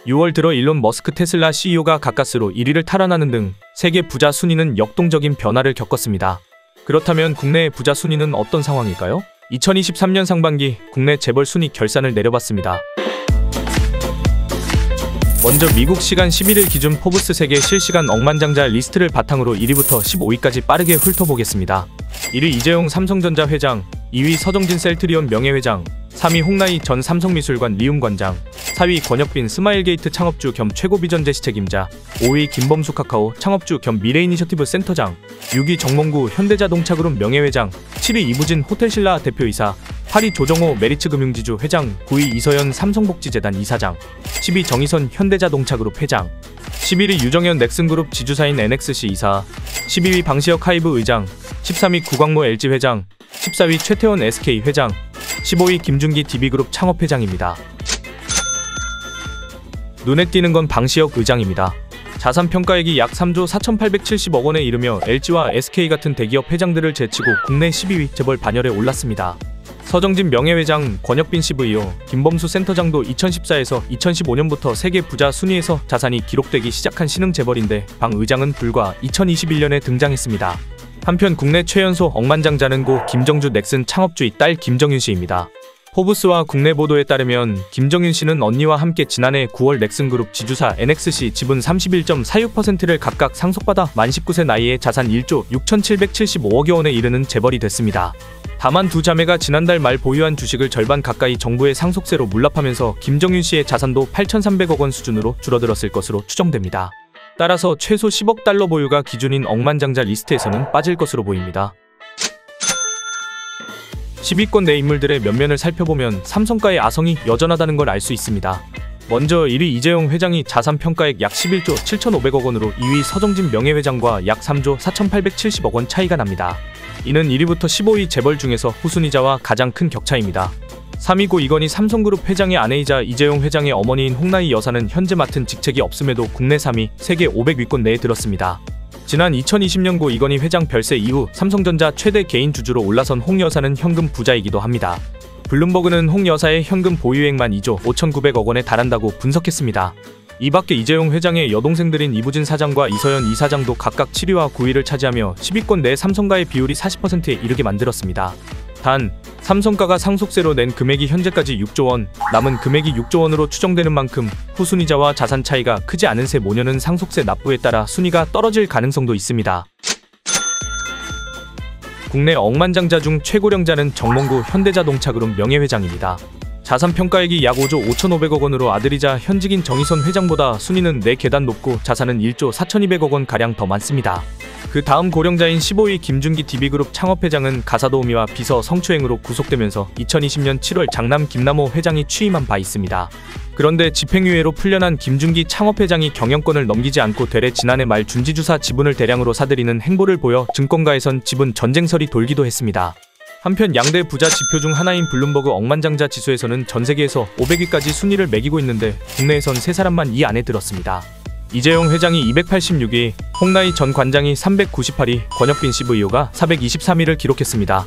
6월 들어 일론 머스크 테슬라 CEO가 가까스로 1위를 탈환하는 등 세계 부자 순위는 역동적인 변화를 겪었습니다. 그렇다면 국내의 부자 순위는 어떤 상황일까요? 2023년 상반기 국내 재벌 순위 결산을 내려봤습니다. 먼저 미국 시간 11일 기준 포브스 세계 실시간 억만장자 리스트를 바탕으로 1위부터 15위까지 빠르게 훑어보겠습니다. 1위 이재용 삼성전자 회장, 2위 서정진 셀트리온 명예회장, 3위 홍나희 전 삼성미술관 리움 관장, 4위 권혁빈 스마일게이트 창업주 겸 최고비전 제시 책임자, 5위 김범수 카카오 창업주 겸 미래이니셔티브 센터장, 6위 정몽구 현대자동차그룹 명예회장, 7위 이부진 호텔신라 대표이사, 8위 조정호 메리츠금융지주 회장, 9위 이서연 삼성복지재단 이사장, 10위 정의선 현대자동차그룹 회장, 11위 유정현 넥슨그룹 지주사인 NXC 이사, 12위 방시혁 하이브 의장, 13위 구광모 LG 회장, 14위 최태원 SK 회장, 15위 김준기 DB그룹 창업회장입니다. 눈에 띄는 건 방시혁 의장입니다. 자산평가액이 약 3조 4,870억 원에 이르며 LG와 SK 같은 대기업 회장들을 제치고 국내 12위 재벌 반열에 올랐습니다. 서정진 명예회장, 권혁빈 CEO, 김범수 센터장도 2014에서 2015년부터 세계 부자 순위에서 자산이 기록되기 시작한 신흥 재벌인데 방 의장은 불과 2021년에 등장했습니다. 한편 국내 최연소 억만장자는 고 김정주 넥슨 창업주의 딸 김정윤 씨입니다. 포브스와 국내 보도에 따르면 김정윤 씨는 언니와 함께 지난해 9월 넥슨그룹 지주사 NXC 지분 31.46%를 각각 상속받아 만 19세 나이에 자산 1조 6,775억여 원에 이르는 재벌이 됐습니다. 다만 두 자매가 지난달 말 보유한 주식을 절반 가까이 정부의 상속세로 물납하면서 김정윤 씨의 자산도 8,300억 원 수준으로 줄어들었을 것으로 추정됩니다. 따라서 최소 10억 달러 보유가 기준인 억만장자 리스트에서는 빠질 것으로 보입니다. 10위권 내 인물들의 면면을 살펴보면 삼성가의 아성이 여전하다는 걸 알 수 있습니다. 먼저 1위 이재용 회장이 자산평가액 약 11조 7,500억 원으로 2위 서정진 명예회장과 약 3조 4,870억 원 차이가 납니다. 이는 1위부터 15위 재벌 중에서 후순위자와 가장 큰 격차입니다. 3위 고 이건희 삼성그룹 회장의 아내이자 이재용 회장의 어머니인 홍나희 여사는 현재 맡은 직책이 없음에도 국내 3위, 세계 500위권 내에 들었습니다. 지난 2020년 고 이건희 회장 별세 이후 삼성전자 최대 개인 주주로 올라선 홍 여사는 현금 부자이기도 합니다. 블룸버그는 홍 여사의 현금 보유액만 2조 5,900억 원에 달한다고 분석했습니다. 이 밖에 이재용 회장의 여동생들인 이부진 사장과 이서연 이사장도 각각 7위와 9위를 차지하며 10위권 내 삼성가의 비율이 40%에 이르게 만들었습니다. 단, 삼성가가 상속세로 낸 금액이 현재까지 6조 원, 남은 금액이 6조 원으로 추정되는 만큼 후순위자와 자산 차이가 크지 않은 새 모녀는 상속세 납부에 따라 순위가 떨어질 가능성도 있습니다. 국내 억만장자 중 최고령자는 정몽구 현대자동차그룹 명예회장입니다. 자산평가액이 약 5조 5,500억 원으로 아들이자 현직인 정의선 회장보다 순위는 4계단 높고 자산은 1조 4,200억 원가량 더 많습니다. 그 다음 고령자인 15위 김준기 DB그룹 창업회장은 가사도우미와 비서 성추행으로 구속되면서 2020년 7월 장남 김남호 회장이 취임한 바 있습니다. 그런데 집행유예로 풀려난 김준기 창업회장이 경영권을 넘기지 않고 되레 지난해 말 준지주사 지분을 대량으로 사들이는 행보를 보여 증권가에선 지분 전쟁설이 돌기도 했습니다. 한편 양대 부자 지표 중 하나인 블룸버그 억만장자 지수에서는 전세계에서 500위까지 순위를 매기고 있는데 국내에선 3사람만 이 안에 들었습니다. 이재용 회장이 286위, 홍나희 전 관장이 398위, 권혁빈 CEO가 423위를 기록했습니다.